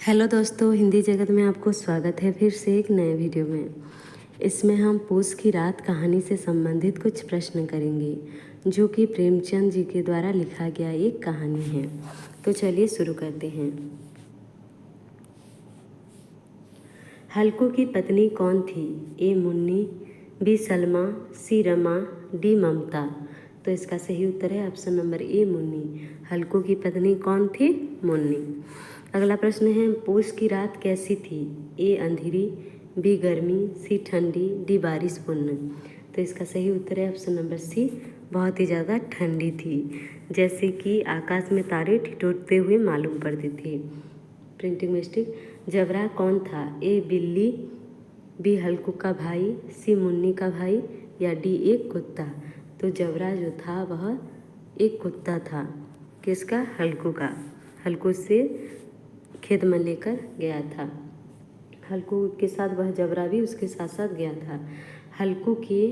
Hello दोस्तों, हिंदी जगत में आपको स्वागत है फिर से एक नए वीडियो में। इसमें हम पूस की रात कहानी से संबंधित कुछ प्रश्न करेंगे जो कि प्रेमचंद जी के द्वारा लिखा गया एक कहानी है। तो चलिए शुरू करते हैं। हल्कू की पत्नी कौन थी? ए मुन्नी, बी सलमा, सी रमा, डी ममता। तो इसका सही उत्तर है ऑप्शन नंबर ए मुन्नी। हल्कू की पत्नी कौन थी? मुन्नी। अगला प्रश्न है, पूस की रात कैसी थी? ए अंधेरी, बी गर्मी, सी ठंडी, डी बारिशपूर्ण। तो इसका सही उत्तर है ऑप्शन नंबर सी, बहुत ही ज़्यादा ठंडी थी, जैसे कि आकाश में तारे ठिठुरते हुए मालूम पड़ते थे। Printing mistake. जबरा कौन था? ए बिल्ली, बी हल्कू का भाई, सी मुन्नी का भाई, या डी एक कुत्ता। तो जबरा जो था वह एक कुत्ता था। किसका? हल्कू का। हल्कू से खेत में लेकर गया था। हल्कू के साथ वह जबरा भी उसके साथ साथ गया था। हल्कू के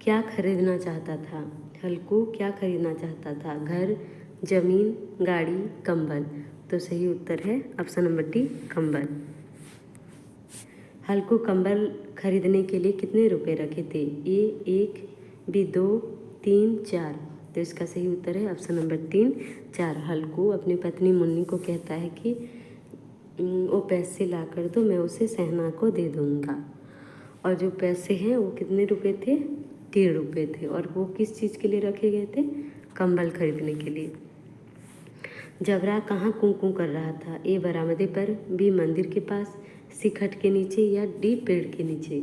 क्या खरीदना चाहता था? हल्कू क्या खरीदना चाहता था? घर, जमीन, गाड़ी, कंबल। तो सही उत्तर है ऑप्शन नंबर डी, कंबल। हल्कू कंबल खरीदने के लिए कितने रुपए रखे थे? ए एक, बी दो, तीन, चार। तो इसका सही उत्तर है ऑप्शन नंबर तीन, चार। हल्कू अपनी पत्नी मुन्नी को कहता है कि वो पैसे ला कर दो, मैं उसे सहना को दे दूँगा। और जो पैसे हैं वो कितने रुपए थे? 3 रुपये थे। और वो किस चीज़ के लिए रखे गए थे? कंबल खरीदने के लिए। जबरा कहाँ कूं कर रहा था? ए बरामदे पर, बी मंदिर के पास, सी खट के नीचे, या डी पेड़ के नीचे।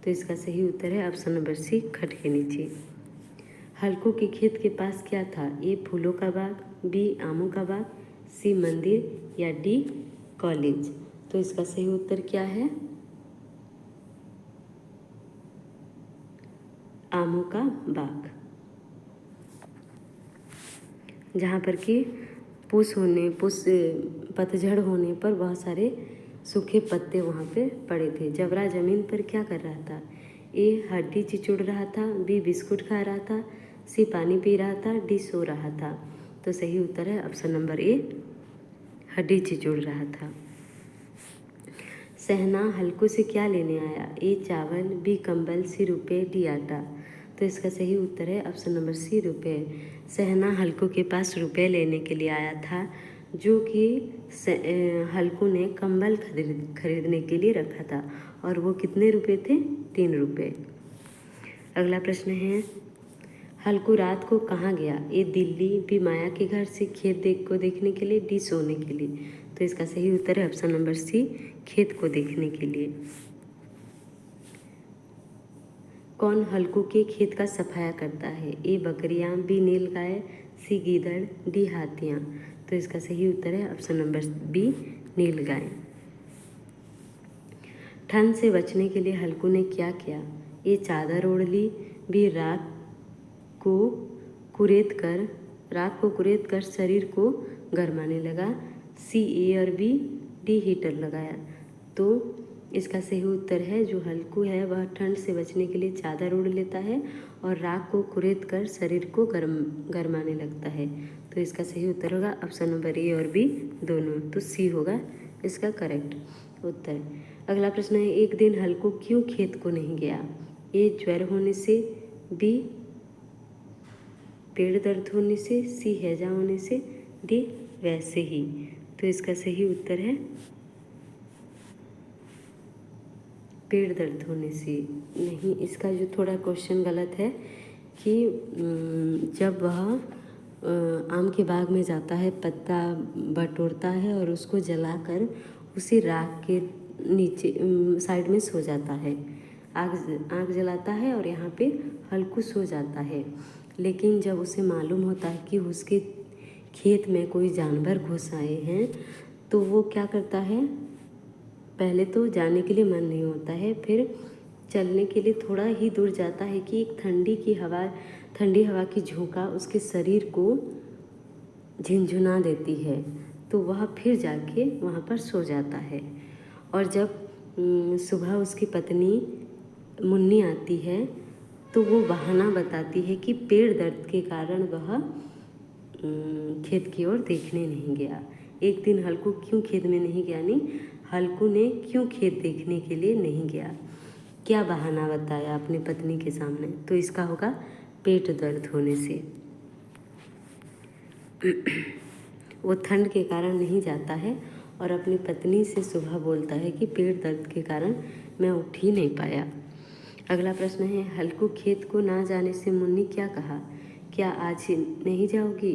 तो इसका सही उत्तर है ऑप्शन नंबर सी, खट के नीचे। हल्कू के खेत के पास क्या था? ए फूलों का बाग, बी आमों का बाग, सी मंदिर, या डी कॉलेज। तो इसका सही उत्तर क्या है? आमों का बाग। जहाँ पर कि पतझड़ होने पर बहुत सारे सूखे पत्ते वहाँ पे पड़े थे। जबरा ज़मीन पर क्या कर रहा था? ए हड्डी चिचुड़ रहा था, बी बिस्कुट खा रहा था, सी पानी पी रहा था, डी सो रहा था। तो सही उत्तर है ऑप्शन नंबर ए, हड्डी चिचुड़ रहा था। सहना हल्कू से क्या लेने आया? ए चावल, बी कंबल, सी रुपये, डी आटा। तो इसका सही उत्तर है ऑप्शन नंबर सी, रुपये। सहना हल्कू के पास रुपये लेने के लिए आया था, जो कि हल्कू ने कंबल खरीदने के लिए रखा था। और वो कितने रुपए थे? 3 रुपये। अगला प्रश्न है, हल्कू रात को कहाँ गया? ए दिल्ली, बी माया के घर से खेत को देखने के लिए, डी सोने के लिए। तो इसका सही उत्तर है ऑप्शन नंबर सी, खेत को देखने के लिए। कौन हल्कू के खेत का सफाया करता है? ए बकरियां, बी नीलगाय, सी गीदड़, डी हाथियां। तो इसका सही उत्तर है ऑप्शन नंबर बी, नीलगाय। ठंड से बचने के लिए हल्कू ने क्या किया? ए चादर ओढ़ ली, बी को कुरेद कर शरीर को गरमाने लगा, सी ए और बी, डी हीटर लगाया। तो इसका सही उत्तर है, जो हल्कू है वह ठंड से बचने के लिए चादर ओढ़ लेता है और राख को कुरेद कर शरीर को गरमाने लगता है। तो इसका सही उत्तर होगा ऑप्शन नंबर ए और बी दोनों। तो सी होगा इसका करेक्ट उत्तर। अगला प्रश्न है, एक दिन हल्कू क्यों खेत को नहीं गया? ए ज्वर होने से, बी पेट दर्द होने से, सी हैजा होने से, डी वैसे ही। तो इसका सही उत्तर है पेट दर्द होने से। नहीं, इसका जो थोड़ा क्वेश्चन गलत है कि जब वह आम के बाग में जाता है, पत्ता बटोरता है और उसको जलाकर उसी राख के नीचे साइड में सो जाता है। आग जलाता है और यहाँ पे हल्कू सो जाता है। लेकिन जब उसे मालूम होता है कि उसके खेत में कोई जानवर घुस आए हैं, तो वो क्या करता है, पहले तो जाने के लिए मन नहीं होता है, फिर चलने के लिए थोड़ा ही दूर जाता है कि एक ठंडी हवा की झोंका उसके शरीर को झिनझुना देती है, तो वह फिर जाके वहाँ पर सो जाता है। और जब सुबह उसकी पत्नी मुन्नी आती है तो वो बहाना बताती है कि पेट दर्द के कारण वह खेत की ओर देखने नहीं गया। एक दिन हल्कू क्यों खेत में नहीं गया, यानी हल्कू ने क्यों खेत देखने के लिए नहीं गया, क्या बहाना बताया अपनी पत्नी के सामने, तो इसका होगा पेट दर्द होने से। वो ठंड के कारण नहीं जाता है और अपनी पत्नी से सुबह बोलता है कि पेट दर्द के कारण मैं उठ ही नहीं पाया। अगला प्रश्न है, हल्कू खेत को ना जाने से मुन्नी क्या कहा, क्या आज नहीं जाओगी,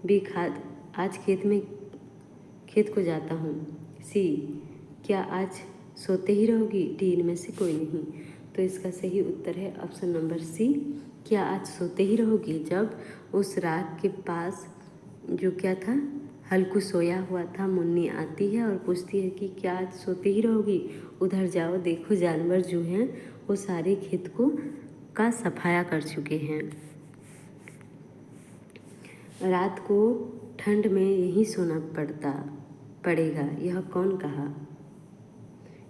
बी खाद आज खेत को जाता हूँ, सी क्या आज सोते ही रहोगी, डी इनमें से कोई नहीं। तो इसका सही उत्तर है ऑप्शन नंबर सी, क्या आज सोते ही रहोगी। जब उस राग के पास जो क्या था, हल्कू सोया हुआ था, मुन्नी आती है और पूछती है कि क्या आज सोते ही रहोगी, उधर जाओ देखो जानवर जो हैं वो सारे खेत का सफाया कर चुके हैं। रात को ठंड में यही सोना पड़ेगा, यह कौन कहा,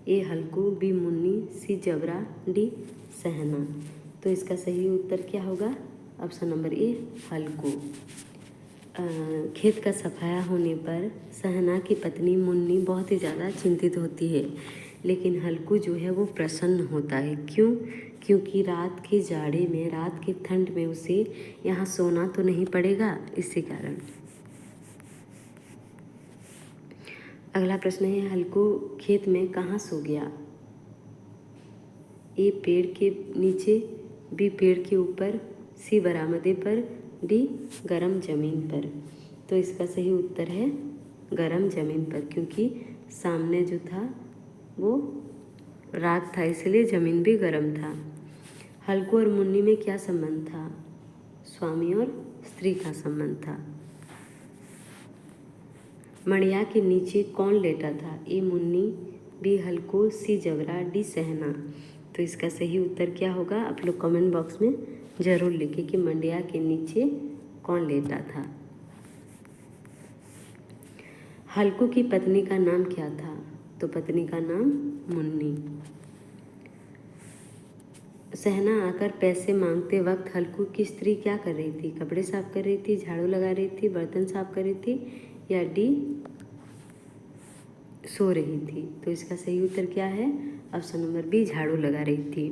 ए हल्कू, बी मुन्नी, सी जबरा, डी सहना। तो इसका सही उत्तर क्या होगा, ऑप्शन नंबर ए हल्कू। खेत का सफाया होने पर सहना की पत्नी मुन्नी बहुत ही ज़्यादा चिंतित होती है, लेकिन हल्कू जो है वो प्रसन्न होता है। क्यों, क्योंकि रात के जाड़े में, रात की ठंड में उसे यहाँ सोना तो नहीं पड़ेगा, इसी कारण। अगला प्रश्न है, हल्कू खेत में कहाँ सो गया, ए पेड़ के नीचे, बी पेड़ के ऊपर, सी बरामदे पर, डी गरम ज़मीन पर। तो इसका सही उत्तर है गरम ज़मीन पर, क्योंकि सामने जो था वो राख था, इसलिए ज़मीन भी गर्म था। हल्कू और मुन्नी में क्या संबंध था, स्वामी और स्त्री का संबंध था। मड़िया के नीचे कौन लेटा था, ए मुन्नी, बी हल्कू, सी जबरा, डी सहना। तो इसका सही उत्तर क्या होगा, आप लोग कमेंट बॉक्स में ज़रूर लिखें कि मंडिया के नीचे कौन लेटा था। हल्कू की पत्नी का नाम क्या था, तो पत्नी का नाम मुन्नी। सहना आकर पैसे मांगते वक्त हल्कू की स्त्री क्या कर रही थी, कपड़े साफ कर रही थी, झाड़ू लगा रही थी, बर्तन साफ कर रही थी, या डी सो रही थी। तो इसका सही उत्तर क्या है, ऑप्शन नंबर बी झाड़ू लगा रही थी।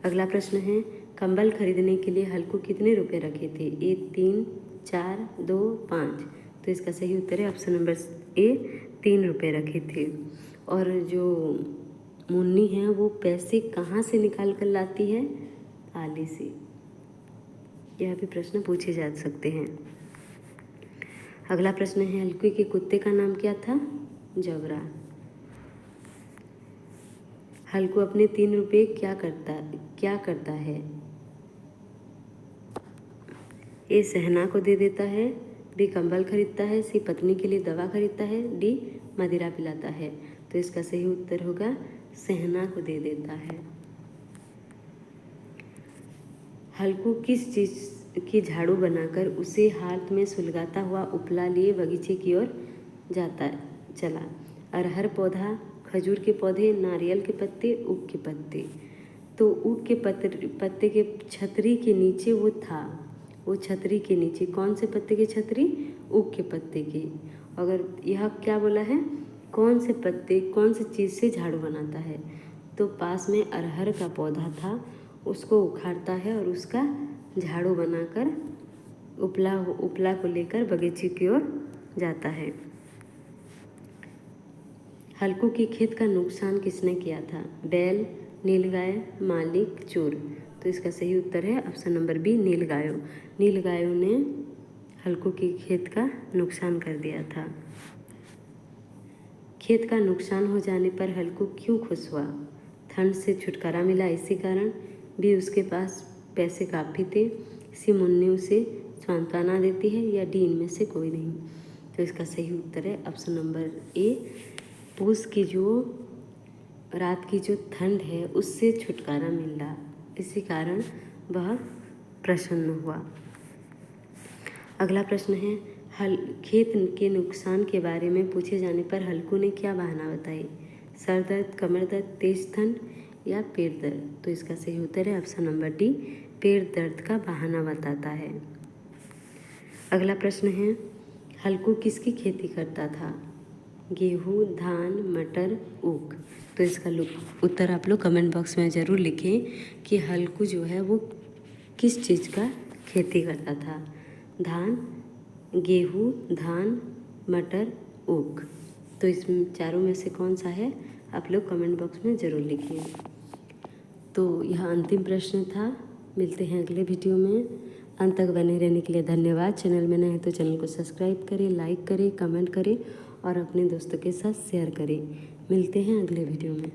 अगला प्रश्न है, कंबल खरीदने के लिए हल्कू कितने रुपए रखे थे, ए 3, 4, 2, 5। तो इसका सही उत्तर है ऑप्शन नंबर ए 3 रुपये रखे थे। और जो मुन्नी है वो पैसे कहाँ से निकाल कर लाती है, आली से। यह भी प्रश्न पूछे जा सकते हैं। अगला प्रश्न है, हल्कू के कुत्ते का नाम क्या था, जबरा। हल्कू अपने 3 रुपये क्या करता है, ए सहना को दे देता है, बी कंबल खरीदता है, सी पत्नी के लिए दवा खरीदता है, डी मदिरा पिलाता है। तो इसका सही उत्तर होगा सहना को दे देता है। हल्कू किस चीज़ की झाड़ू बनाकर उसे हाथ में सुलगाता हुआ उपला लिए बगीचे की ओर चला। अरहर पौधा, खजूर के पौधे, नारियल के पत्ते, ऊख के पत्ते। तो ऊख के पत्ते के छतरी के नीचे वो था, वो छतरी के नीचे कौन से पत्ते की छतरी, ऊख के पत्ते की। अगर यह क्या बोला है, कौन से पत्ते कौन सी चीज़ से झाड़ू बनाता है, तो पास में अरहर का पौधा था, उसको उखाड़ता है और उसका झाड़ू बनाकर उपला को लेकर बगीचे की ओर जाता है। हल्कू के खेत का नुकसान किसने किया था, बैल, नीलगाय, मालिक, चोर। तो इसका सही उत्तर है ऑप्शन नंबर बी नीलगायों। नीलगायों ने हल्कू के खेत का नुकसान कर दिया था। खेत का नुकसान हो जाने पर हल्कू क्यों खुश हुआ, ठंड से छुटकारा मिला इसी कारण, भी उसके पास पैसे काफ़ी थे, सी मुन्नी उसे सांत्वना देती है, या डी इनमें से कोई नहीं। तो इसका सही उत्तर है ऑप्शन नंबर ए, पूस की जो रात की जो ठंड है उससे छुटकारा मिल रहा, इसी कारण वह प्रसन्न हुआ। अगला प्रश्न है, खेत के नुकसान के बारे में पूछे जाने पर हल्कू ने क्या बहाना बताई, सर दर्द, कमर दर्द, तेज ठंड, या पेट दर्द। तो इसका सही उत्तर है ऑप्शन नंबर डी, पेट दर्द का बहाना बताता है। अगला प्रश्न है, हल्कू किसकी खेती करता था? गेहूँ, धान, मटर, ऊख। तो इसका उत्तर आप लोग कमेंट बॉक्स में ज़रूर लिखें कि हल्कू जो है वो किस चीज़ का खेती करता था? धान, गेहूँ, धान, मटर, ऊख। तो इसमें चारों में से कौन सा है? आप लोग कमेंट बॉक्स में ज़रूर लिखिए। तो यह अंतिम प्रश्न था। मिलते हैं अगले वीडियो में। अंत तक बने रहने के लिए धन्यवाद। चैनल में नए हैं तो चैनल को सब्सक्राइब करें, लाइक करें, कमेंट करें और अपने दोस्तों के साथ शेयर करें। मिलते हैं अगले वीडियो में।